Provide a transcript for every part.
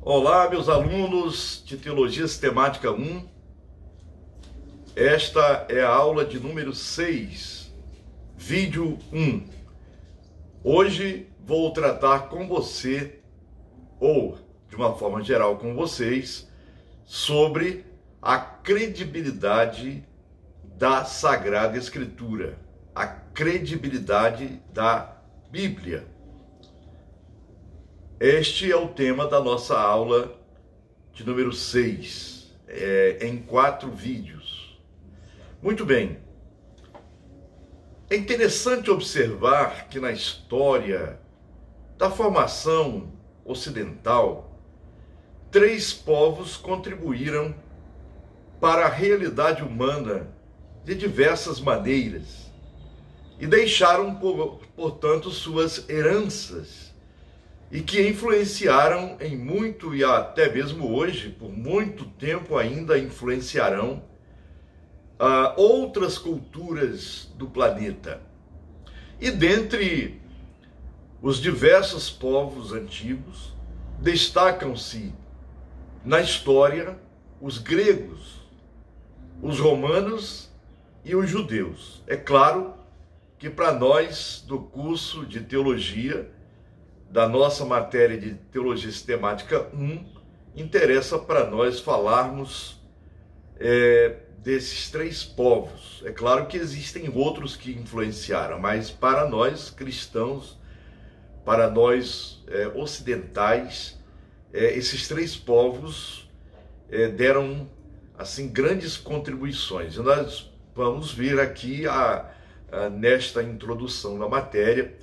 Olá, meus alunos de Teologia Sistemática 1. Esta é a aula de número 6, vídeo 1. Hoje vou tratar com você, ou de uma forma geral com vocês, sobre a credibilidade da Sagrada Escritura, a credibilidade da Bíblia. Este é o tema da nossa aula de número 6, em 4 vídeos. Muito bem. É interessante observar que na história da formação ocidental, 3 povos contribuíram para a realidade humana de diversas maneiras e deixaram, portanto, suas heranças, e que influenciaram em muito, e até mesmo hoje, por muito tempo ainda influenciarão outras culturas do planeta. E dentre os diversos povos antigos, destacam-se na história os gregos, os romanos e os judeus. É claro que para nós, do curso de teologia, da nossa matéria de Teologia Sistemática 1, interessa para nós falarmos desses 3 povos. É claro que existem outros que influenciaram, mas para nós cristãos, para nós ocidentais, esses 3 povos deram assim grandes contribuições. E nós vamos ver aqui, nesta introdução da matéria,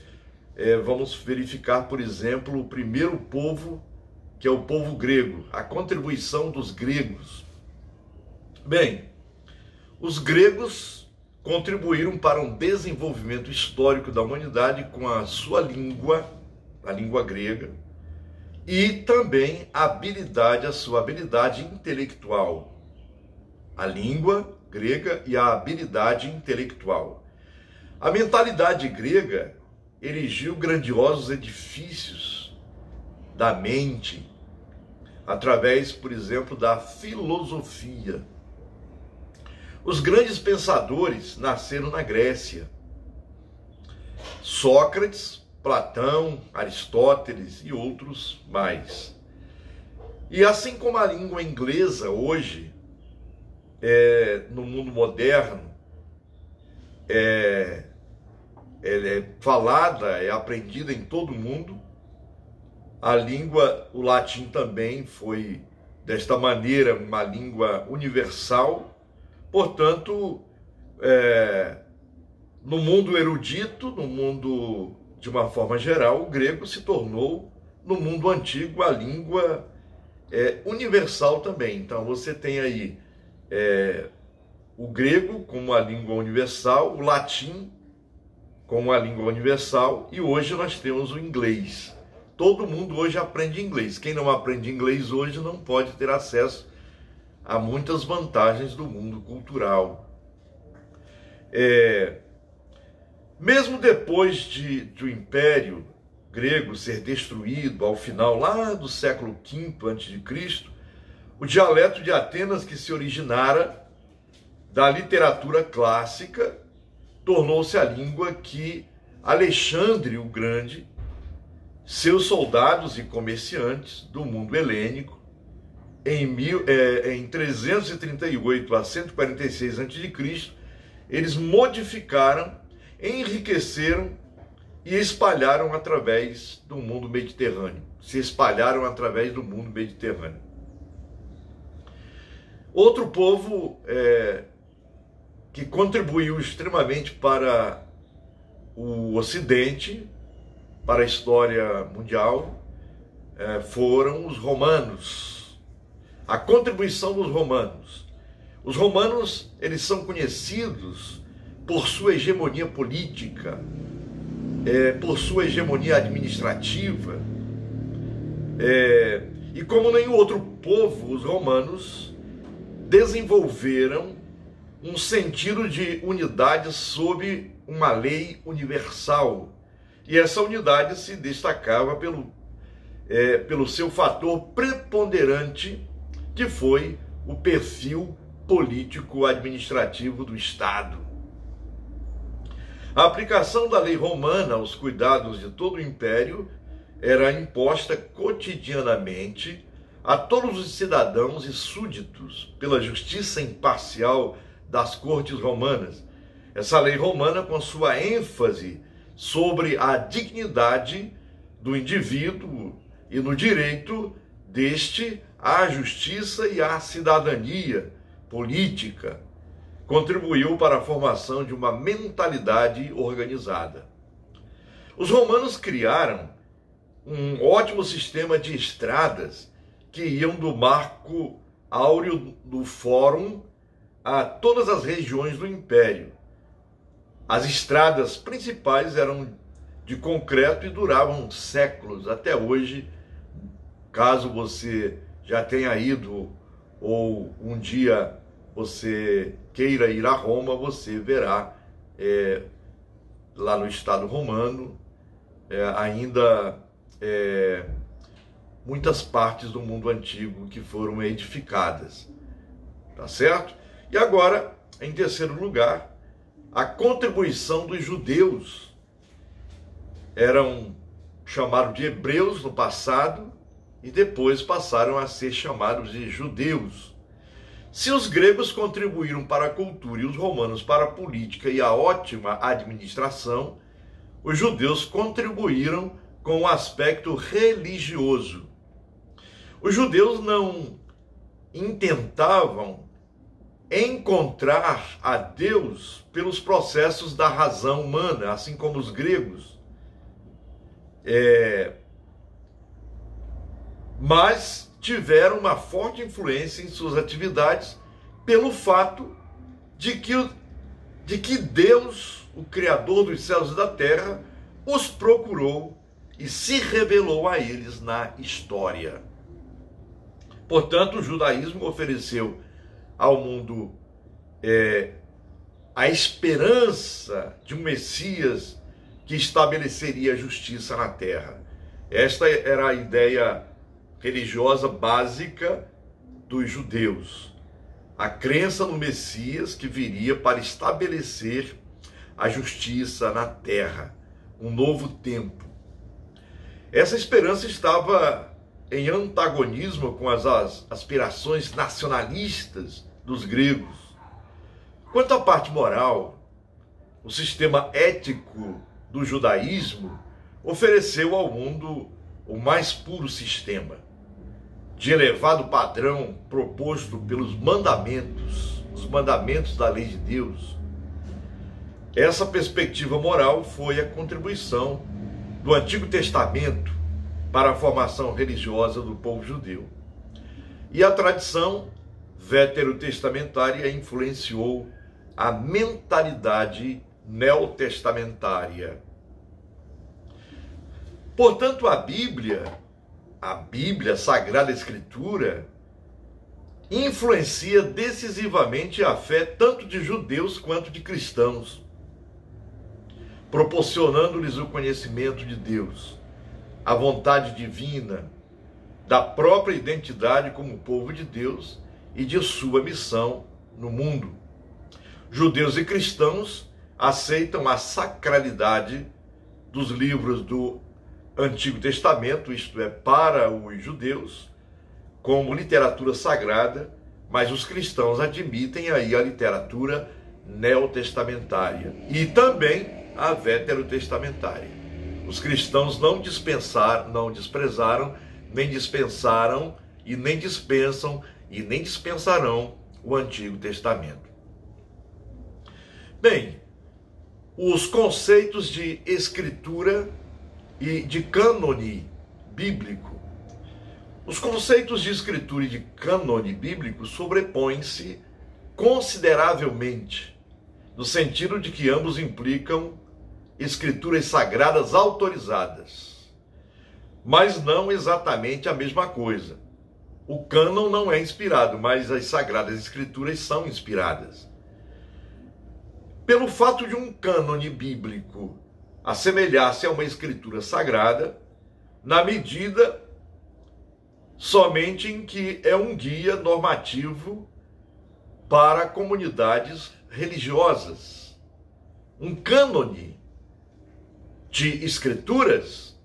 vamos verificar, por exemplo, o primeiro povo, que é o povo grego, a contribuição dos gregos. Bem, os gregos contribuíram para um desenvolvimento histórico da humanidade com a sua língua, a língua grega, e também a sua habilidade intelectual. A língua grega e a habilidade intelectual. A mentalidade grega erigiu grandiosos edifícios da mente, através, por exemplo, da filosofia. Os grandes pensadores nasceram na Grécia. Sócrates, Platão, Aristóteles e outros mais. E assim como a língua inglesa hoje, no mundo moderno, ela é falada, é aprendida em todo o mundo. A língua, o latim também foi, desta maneira, uma língua universal. Portanto, no mundo erudito, no mundo de uma forma geral, o grego se tornou, no mundo antigo, a língua universal também. Então, você tem aí o grego como a língua universal, o latim como a língua universal, e hoje nós temos o inglês. Todo mundo hoje aprende inglês. Quem não aprende inglês hoje não pode ter acesso a muitas vantagens do mundo cultural. Mesmo depois do Império Grego ser destruído ao final lá do século V a.C., o dialeto de Atenas, que se originara da literatura clássica, tornou-se a língua que Alexandre o Grande, seus soldados e comerciantes do mundo helênico, em 338 a 146 a.C., eles modificaram, enriqueceram e espalharam através do mundo mediterrâneo. Se espalharam através do mundo mediterrâneo. Outro povo que contribuiu extremamente para o Ocidente, para a história mundial, foram os romanos. A contribuição dos romanos. Os romanos, eles são conhecidos por sua hegemonia política, por sua hegemonia administrativa, e como nenhum outro povo, os romanos desenvolveram um sentido de unidade sob uma lei universal. E essa unidade se destacava pelo pelo seu fator preponderante, que foi o perfil político-administrativo do Estado. A aplicação da lei romana aos cuidados de todo o império era imposta cotidianamente a todos os cidadãos e súditos pela justiça imparcial das cortes romanas. Essa lei romana, com sua ênfase sobre a dignidade do indivíduo e no direito deste à justiça e à cidadania política, contribuiu para a formação de uma mentalidade organizada. Os romanos criaram um ótimo sistema de estradas que iam do Marco Áureo do Fórum a todas as regiões do Império. As estradas principais eram de concreto e duravam séculos. Até hoje, caso você já tenha ido ou um dia você queira ir a Roma, você verá lá no Estado romano ainda muitas partes do mundo antigo que foram edificadas, tá certo? E agora, em terceiro lugar, a contribuição dos judeus. Eram chamados de hebreus no passado e depois passaram a ser chamados de judeus. Se os gregos contribuíram para a cultura e os romanos para a política e a ótima administração, os judeus contribuíram com o aspecto religioso. Os judeus não intentavam encontrar a Deus pelos processos da razão humana, assim como os gregos. Mas tiveram uma forte influência em suas atividades pelo fato de que Deus, o Criador dos céus e da terra, os procurou e se revelou a eles na história. Portanto, o judaísmo ofereceu ao mundo a esperança de um Messias que estabeleceria a justiça na terra. Esta era a ideia religiosa básica dos judeus. A crença no Messias que viria para estabelecer a justiça na terra, um novo tempo. Essa esperança estava em antagonismo com as aspirações nacionalistas dos gregos. Quanto à parte moral, o sistema ético do judaísmo ofereceu ao mundo o mais puro sistema, de elevado padrão proposto pelos mandamentos, os mandamentos da lei de Deus. Essa perspectiva moral foi a contribuição do Antigo Testamento para a formação religiosa do povo judeu. E a tradição veterotestamentária influenciou a mentalidade neotestamentária. Portanto, a Bíblia, a Sagrada Escritura, influencia decisivamente a fé tanto de judeus quanto de cristãos, proporcionando-lhes o conhecimento de Deus, a vontade divina, da própria identidade como povo de Deus e de sua missão no mundo. Judeus e cristãos aceitam a sacralidade dos livros do Antigo Testamento, isto é, para os judeus, como literatura sagrada, mas os cristãos admitem aí a literatura neotestamentária e também a veterotestamentária. Os cristãos não desprezaram, nem dispensaram e nem dispensam e nem dispensarão o Antigo Testamento. Bem, os conceitos de escritura e de cânone bíblico. Os conceitos de escritura e de cânone bíblico sobrepõem-se consideravelmente, no sentido de que ambos implicam escrituras sagradas autorizadas, mas não exatamente a mesma coisa. O cânon não é inspirado, mas as sagradas escrituras são inspiradas. Pelo fato de um cânone bíblico assemelhar-se a uma escritura sagrada, na medida somente em que é um guia normativo para comunidades religiosas. Um cânone de escrituras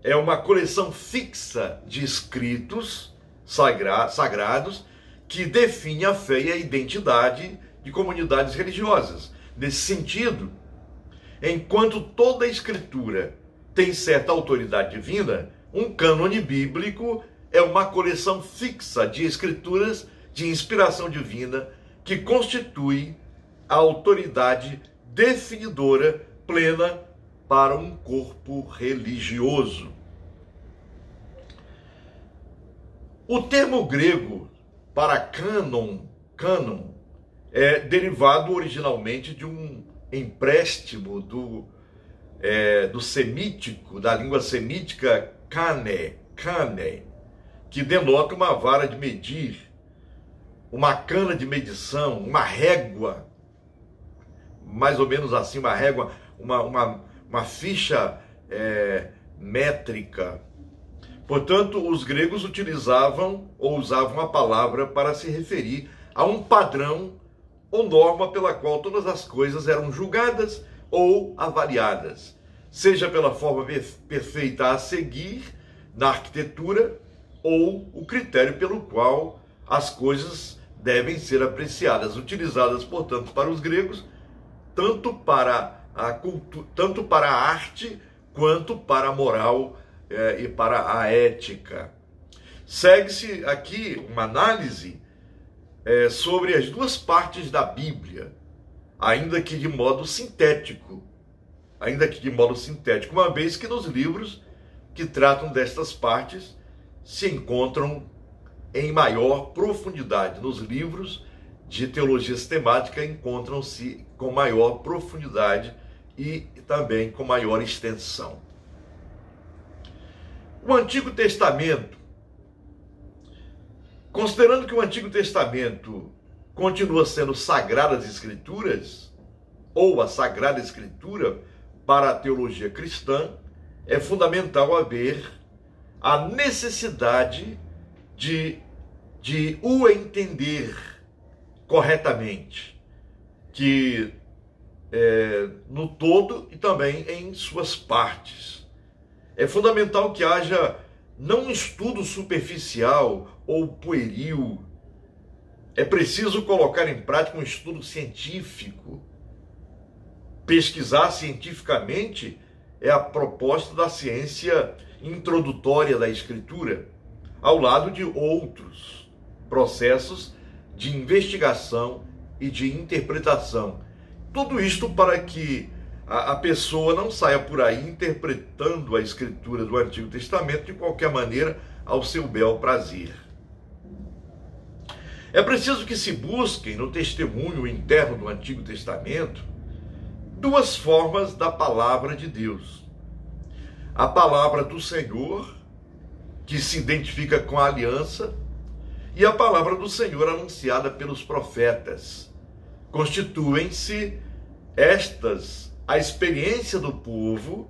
é uma coleção fixa de escritos sagrados que define a fé e a identidade de comunidades religiosas. Nesse sentido, enquanto toda escritura tem certa autoridade divina, um cânone bíblico é uma coleção fixa de escrituras de inspiração divina que constitui a autoridade definidora plena para um corpo religioso. O termo grego para cânon é derivado originalmente de um empréstimo do semítico, da língua semítica kane, que denota uma vara de medir, uma cana de medição, uma régua, mais ou menos assim, uma régua, uma ficha métrica. Portanto, os gregos utilizavam ou usavam a palavra para se referir a um padrão ou norma pela qual todas as coisas eram julgadas ou avaliadas, seja pela forma perfeita a seguir na arquitetura ou o critério pelo qual as coisas devem ser apreciadas, utilizadas, portanto, para os gregos, tanto para a arte quanto para a moral e para a ética. Segue-se aqui uma análise sobre as duas partes da Bíblia, ainda que de modo sintético, uma vez que nos livros que tratam destas partes se encontram em maior profundidade. Nos livros de teologia sistemática encontram-se com maior profundidade e também com maior extensão. O Antigo Testamento, considerando que o Antigo Testamento continua sendo Sagradas Escrituras, ou a Sagrada Escritura para a teologia cristã, é fundamental haver a necessidade de o entender corretamente, que no todo e também em suas partes. É fundamental que haja não um estudo superficial ou pueril. É preciso colocar em prática um estudo científico. Pesquisar cientificamente é a proposta da ciência introdutória da Escritura, ao lado de outros processos de investigação e de interpretação. Tudo isto para que a pessoa não saia por aí interpretando a Escritura do Antigo Testamento de qualquer maneira ao seu bel prazer. É preciso que se busquem no testemunho interno do Antigo Testamento duas formas da palavra de Deus. A palavra do Senhor, que se identifica com a aliança, e a palavra do Senhor anunciada pelos profetas. Constituem-se estas a experiência do povo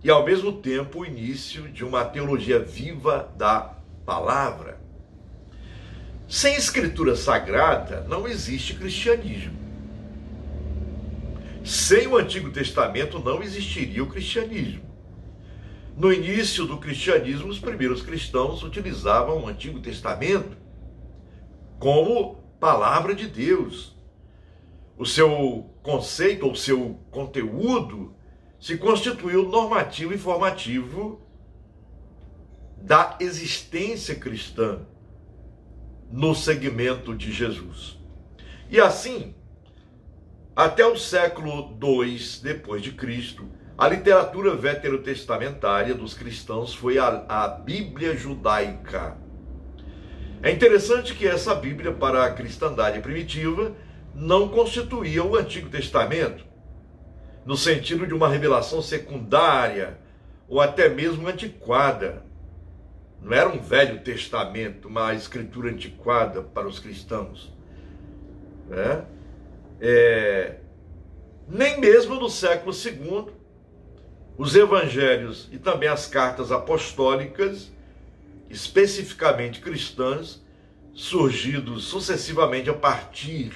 e, ao mesmo tempo, o início de uma teologia viva da palavra. Sem escritura sagrada, não existe cristianismo. Sem o Antigo Testamento, não existiria o cristianismo. No início do cristianismo, os primeiros cristãos utilizavam o Antigo Testamento como palavra de Deus. O seu conceito, ou seu conteúdo, se constituiu normativo e formativo da existência cristã no segmento de Jesus. E assim, até o século II depois de Cristo, a literatura veterotestamentária dos cristãos foi a Bíblia judaica. É interessante que essa Bíblia para a cristandade primitiva não constituía o Antigo Testamento, no sentido de uma revelação secundária ou até mesmo antiquada. Não era um Velho Testamento, uma escritura antiquada para os cristãos. Nem mesmo no século II, os evangelhos e também as cartas apostólicas especificamente cristãs, surgidos sucessivamente a partir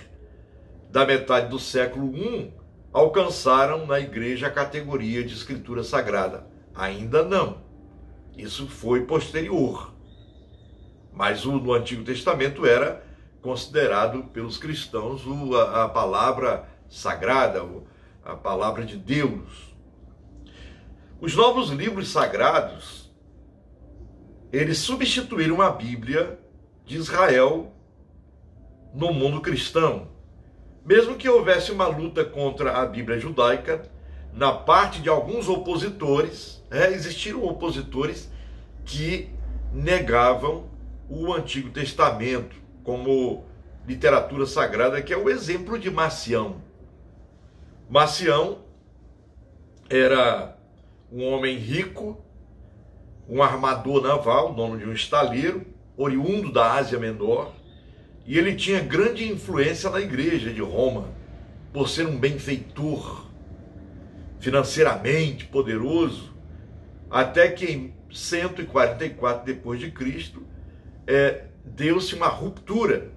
da metade do século I, alcançaram na igreja a categoria de escritura sagrada. Ainda não. Isso foi posterior. Mas no Antigo Testamento era considerado pelos cristãos a palavra sagrada, a palavra de Deus. Os novos livros sagrados, eles substituíram a Bíblia de Israel no mundo cristão. Mesmo que houvesse uma luta contra a Bíblia judaica, na parte de alguns opositores, existiram opositores que negavam o Antigo Testamento como literatura sagrada, que é o exemplo de Marcião. Marcião era um homem rico, um armador naval, dono de um estaleiro, oriundo da Ásia Menor, e ele tinha grande influência na igreja de Roma, por ser um benfeitor, financeiramente poderoso, até que em 144 depois de Cristo, deu-se uma ruptura.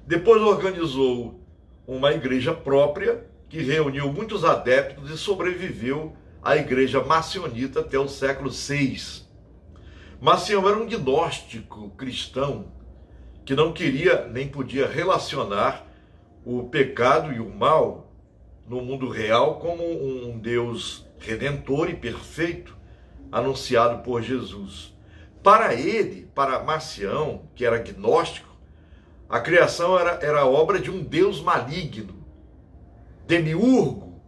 Depois organizou uma igreja própria, que reuniu muitos adeptos e sobreviveu à igreja marcionita até o século VI. Marcião era um gnóstico cristão, que não queria nem podia relacionar o pecado e o mal no mundo real como um Deus redentor e perfeito anunciado por Jesus. Para ele, para Marcião, que era gnóstico, a criação era obra de um Deus maligno, demiurgo,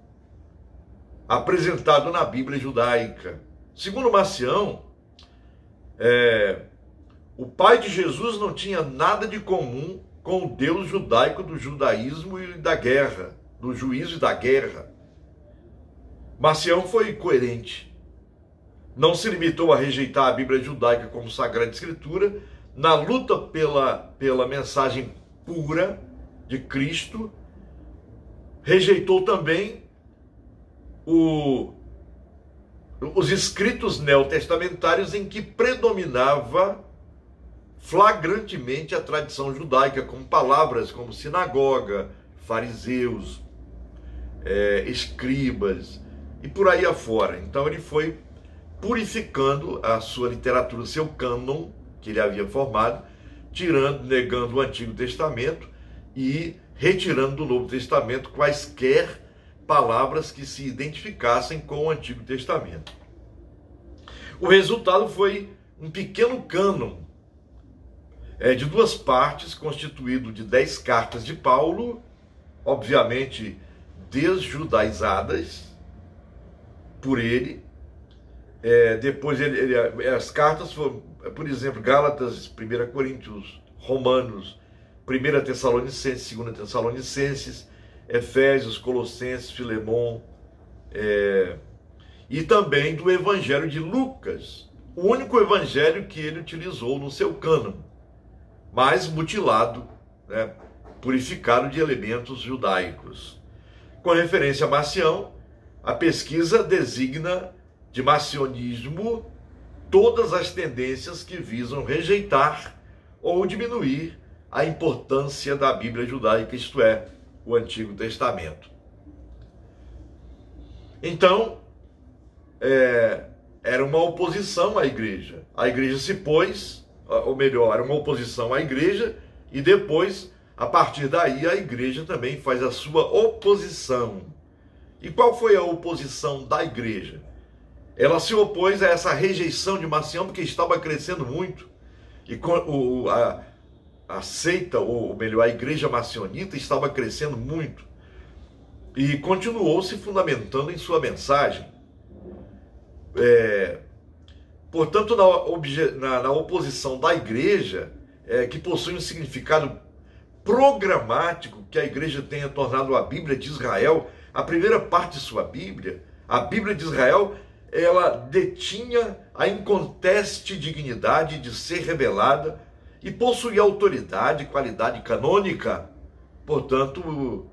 apresentado na Bíblia judaica. Segundo Marcião, o pai de Jesus não tinha nada de comum com o Deus judaico do judaísmo e da guerra, do juízo e da guerra. Marcião foi coerente. Não se limitou a rejeitar a Bíblia judaica como Sagrada Escritura, na luta pela mensagem pura de Cristo, rejeitou também os escritos neotestamentários em que predominava flagrantemente a tradição judaica, com palavras como sinagoga, fariseus, escribas e por aí afora. Então ele foi purificando a sua literatura, o seu cânon que ele havia formado, negando o Antigo Testamento e retirando do Novo Testamento quaisquer palavras que se identificassem com o Antigo Testamento. O resultado foi um pequeno cânon de 2 partes, constituído de 10 cartas de Paulo, obviamente desjudaizadas por ele. Depois as cartas foram, por exemplo, Gálatas, 1 Coríntios, Romanos, 1 Tessalonicenses, 2 Tessalonicenses, Efésios, Colossenses, Filemon, e também do Evangelho de Lucas, o único evangelho que ele utilizou no seu cânon, mas mutilado, purificado de elementos judaicos. Com referência a Marcião, a pesquisa designa de marcionismo todas as tendências que visam rejeitar ou diminuir a importância da Bíblia judaica, isto é, o Antigo Testamento. Então, era uma oposição à igreja. A igreja se pôs, ou melhor, era uma oposição à igreja, e depois, a partir daí, a igreja também faz a sua oposição. E qual foi a oposição da igreja? Ela se opôs a essa rejeição de Marcião, porque estava crescendo muito. E a seita, ou melhor, a igreja marcionita estava crescendo muito. E continuou se fundamentando em sua mensagem. Portanto, na oposição da igreja, que possui um significado programático, que a igreja tenha tornado a Bíblia de Israel, a primeira parte de sua Bíblia, a Bíblia de Israel, ela detinha a inconteste dignidade de ser revelada e possuía autoridade e qualidade canônica. Portanto,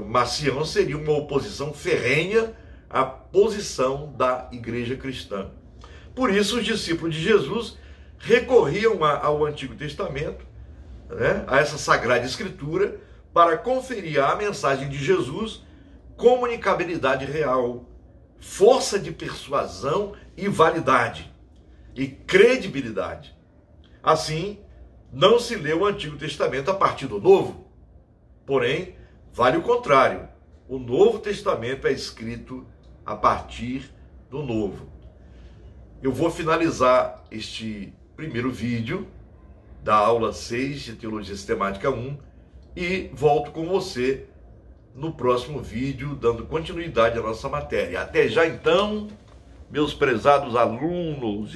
Marcião seria uma oposição ferrenha à posição da igreja cristã. Por isso, os discípulos de Jesus recorriam ao Antigo Testamento, né, a essa Sagrada Escritura, para conferir à mensagem de Jesus comunicabilidade real, força de persuasão e validade e credibilidade. Assim, não se lê o Antigo Testamento a partir do Novo. Porém, vale o contrário. O Novo Testamento é escrito a partir do Novo. Eu vou finalizar este primeiro vídeo da aula 6 de Teologia Sistemática 1 e volto com você no próximo vídeo, dando continuidade à nossa matéria. Até já então, meus prezados alunos.